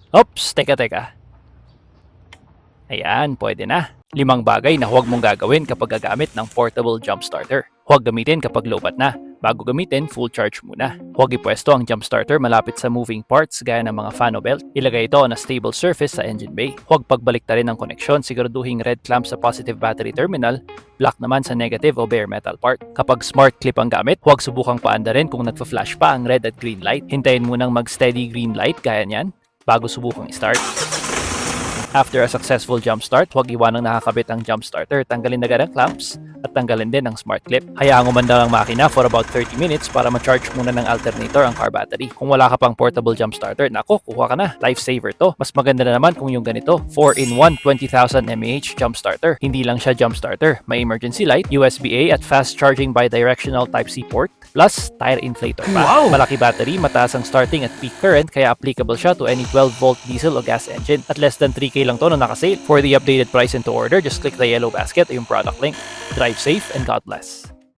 Oops, teka. Ayan, pwede na. 5 bagay na huwag mong gagawin kapag gagamit ng portable jump starter. Huwag gamitin kapag lobat na. Bago gamitin, full charge muna. Huwag ipwesto ang jump starter malapit sa moving parts gaya ng mga fan o belt. Ilagay ito on a stable surface sa engine bay. Huwag pagbaliktarin ang koneksyon, siguraduhing red clamp sa positive battery terminal, black naman sa negative o bare metal part. Kapag smart clip ang gamit, huwag subukang paandarin kung nagfa-flash pa ang red at green light. Hintayin munang mag-steady green light gaya niyan bago subukang start. After a successful jump start, huwag iwanang nakakabit ang jump starter. Tanggalin agad ang clamps at tanggalin din ang smart clip. Hayaang umanda ang makina for about 30 minutes para ma-charge muna ng alternator ang car battery. Kung wala ka pang portable jump starter, nako, kuha ka na. Lifesaver to. Mas maganda na naman kung yung ganito. 4-in-1 20,000 mAh jump starter. Hindi lang siya jump starter. May emergency light, USB-A at fast charging bidirectional Type-C port, plus tire inflator pa. Wow! Malaki battery, mataas ang starting at peak current kaya applicable siya to any 12-volt diesel o gas engine. At less than 3K lang to na nakasale. For the updated price and to order, just click the yellow basket o yung product link. Drive safe and God bless.